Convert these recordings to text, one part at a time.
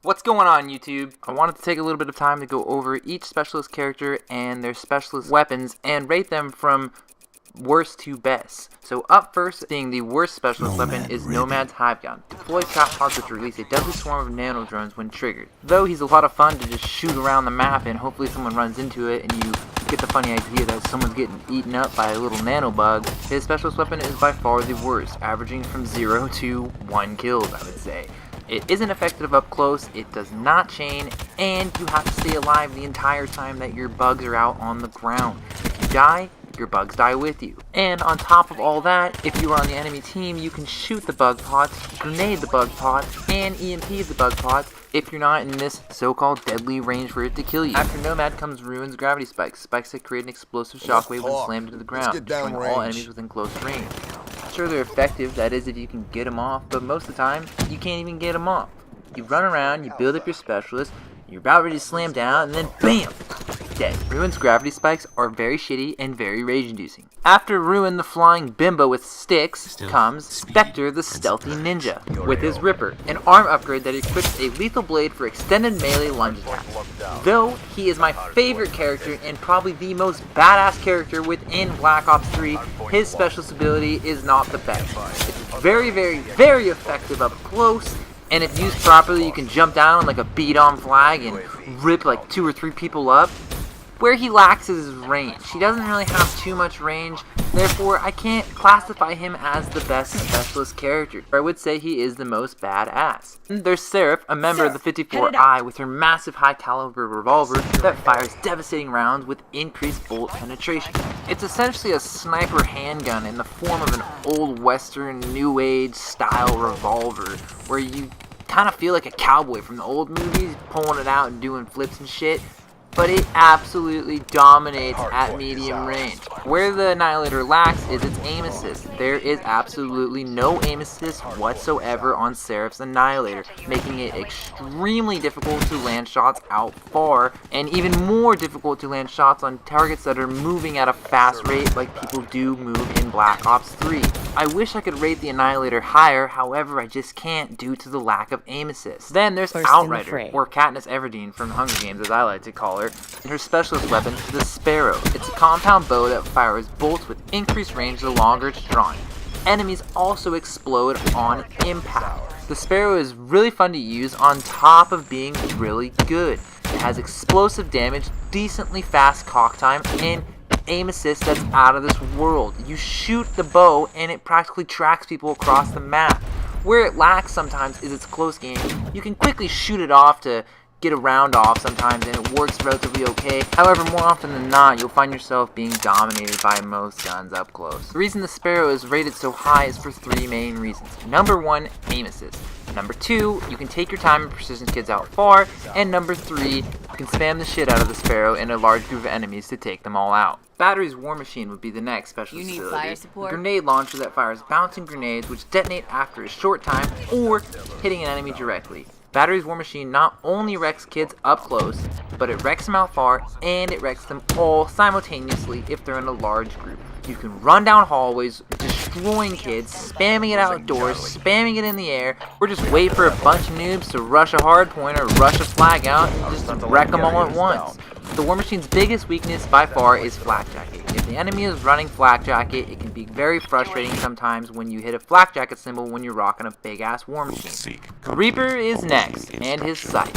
What's going on, YouTube? I wanted to take a little bit of time to go over each specialist character and their specialist weapons and rate them from worst to best. So up first, being the worst specialist weapon is Nomad's Hive Gun. Deploy trap pods which release a deadly swarm of nano drones when triggered. Though he's a lot of fun to just shoot around the map and hopefully someone runs into it and you get the funny idea that someone's getting eaten up by a little nano bug, his specialist weapon is by far the worst, averaging from 0 to 1 kills, I would say. It isn't effective up close, it does not chain, and you have to stay alive the entire time that your bugs are out on the ground. If you die, your bugs die with you. And on top of all that, if you are on the enemy team, you can shoot the bug pods, grenade the bug pods, and EMP the bug pods if you're not in this so-called deadly range for it to kill you. After Nomad comes Ruin's Gravity Spikes. Spikes that create an explosive shockwave when slammed into the ground, destroying all enemies within close range. Sure, they're effective, that is if you can get them off, but most of the time, you can't even get them off. You run around, you build up your specialist, you're about ready to slam down, and then BAM! Dead. Ruin's Gravity Spikes are very shitty and very rage-inducing. After Ruin the Flying Bimbo with sticks comes Spectre the Stealthy Ninja with his Ripper, an arm upgrade that equips a lethal blade for extended melee lunge attacks. Though he is my favorite character and probably the most badass character within Black Ops 3, his specialist ability is not the best. It's very, very, very effective up close, and if used properly you can jump down on like a beat-on flag and rip like 2 or 3 people up. Where he lacks is his range. He doesn't really have too much range, therefore I can't classify him as the best specialist character. I would say he is the most badass. There's Seraph, a member of the 54I with her massive high caliber revolver that fires devastating rounds with increased bullet penetration. It's essentially a sniper handgun in the form of an old western new age style revolver where you kind of feel like a cowboy from the old movies pulling it out and doing flips and shit. But it absolutely dominates at medium range. Where the Annihilator lacks is its aim assist. There is absolutely no aim assist whatsoever on Seraph's Annihilator, making it extremely difficult to land shots out far, and even more difficult to land shots on targets that are moving at a fast rate like people do move in Black Ops 3. I wish I could rate the Annihilator higher, however I just can't due to the lack of aim assist. Then there's Outrider, or Katniss Everdeen from Hunger Games as I like to call her, and her specialist weapon, the Sparrow. It's a compound bow that fires bolts with increased range the longer it's drawn. Enemies also explode on impact. The Sparrow is really fun to use on top of being really good. It has explosive damage, decently fast cock time, and aim assist that's out of this world. You shoot the bow and it practically tracks people across the map. Where it lacks sometimes is its close game. You can quickly shoot it off to get a round off sometimes and it works relatively okay. However, more often than not, you'll find yourself being dominated by most guns up close. The reason the Sparrow is rated so high is for 3 main reasons. Number 1, aim assist. Number 2, you can take your time and precision kids out far. And number 3, you can spam the shit out of the Sparrow in a large group of enemies to take them all out. Battery's War Machine would be the next specialist ability. Fire support? A grenade launcher that fires bouncing grenades which detonate after a short time or hitting an enemy directly. Battery's War Machine not only wrecks kids up close, but it wrecks them out far, and it wrecks them all simultaneously if they're in a large group. You can run down hallways, destroying kids, spamming it outdoors, spamming it in the air, or just wait for a bunch of noobs to rush a hard point or rush a flag out and just wreck them all at once. The War Machine's biggest weakness by far is Flak Jacket. If the enemy is running Flak Jacket, it can be very frustrating sometimes when you hit a Flak Jacket symbol when you're rocking a big ass War Machine. Reaper is next, and his Scythe.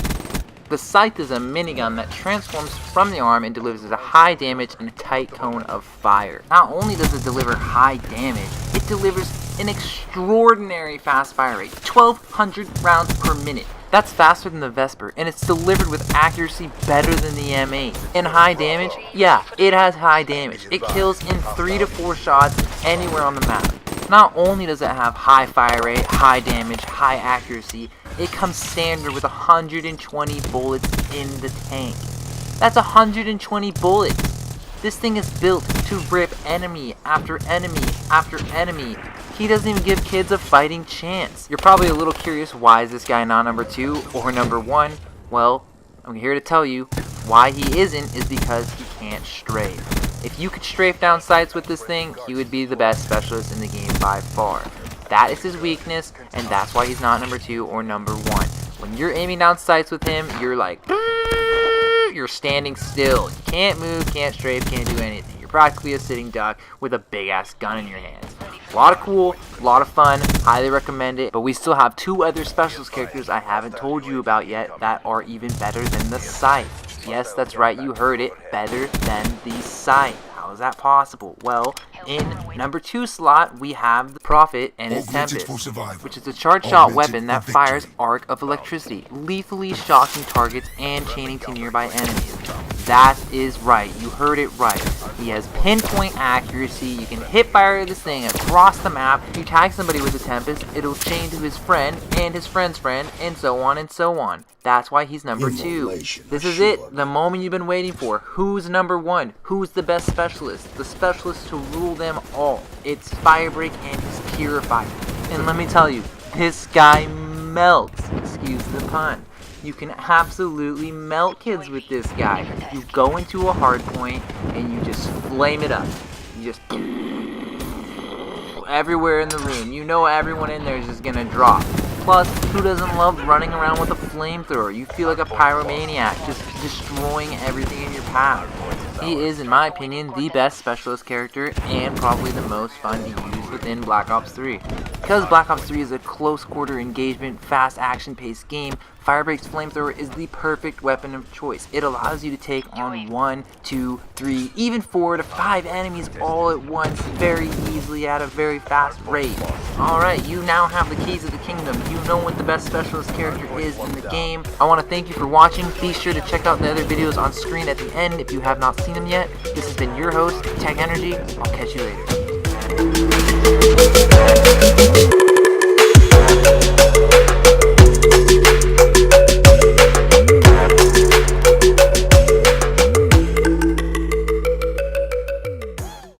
The Scythe is a minigun that transforms from the arm and delivers a high damage and a tight cone of fire. Not only does it deliver high damage, it delivers an extraordinary fast fire rate, 1,200 rounds per minute. That's faster than the Vesper, and it's delivered with accuracy better than the M8. And high damage? Yeah, it has high damage. It kills in 3 to 4 shots anywhere on the map. Not only does it have high fire rate, high damage, high accuracy, it comes standard with 120 bullets in the tank. That's 120 bullets. This thing is built to rip enemy after enemy after enemy. He doesn't even give kids a fighting chance. You're probably a little curious, why is this guy not number 2 or number 1? Well, I'm here to tell you why he isn't is because he can't strafe. If you could strafe down sights with this thing, he would be the best specialist in the game by far. That is his weakness, and that's why he's not number 2 or number 1. When you're aiming down sights with him, you're like, you're standing still. You can't move, can't strafe, can't do anything. You're practically a sitting duck with a big ass gun in your hands. A lot of cool, a lot of fun, highly recommend it. But we still have 2 other specialist characters I haven't told you about yet that are even better than the Scythe. Yes, that's right, you heard it, better than the Scythe. How is that possible? Well, in number 2 slot, we have the Prophet and his Tempest, which is a charge shot weapon that fires arc of electricity, lethally shocking targets and chaining to nearby enemies. That is right, you heard it right. He has pinpoint accuracy. You can hit fire this thing across the map. If you tag somebody with a Tempest, it'll chain to his friend and his friend's friend, and so on and so on. That's why he's number 2. This is it, the moment you've been waiting for. Who's number 1? Who's the best specialist? The specialist to rule them all. It's Firebreak and his Purifier. And let me tell you, this guy melts. Excuse the pun. You can absolutely melt kids with this guy. You go into a hard point and you just flame it up. You just everywhere in the room. You know everyone in there is just gonna drop. Plus, who doesn't love running around with a flamethrower? You feel like a pyromaniac, just destroying everything in your path. He is, in my opinion, the best specialist character and probably the most fun to use within Black Ops 3. Because Black Ops 3 is a close quarter engagement, fast action paced game, Firebreak's flamethrower is the perfect weapon of choice. It allows you to take on 1, 2, 3, even 4 to 5 enemies all at once very easily at a very fast rate. Alright, you now have the keys of the kingdom. You know what the best specialist character is in the game. I want to thank you for watching. Be sure to check out the other videos on screen at the end if you have not seen them yet. This has been your host, Tech Energy. I'll catch you later.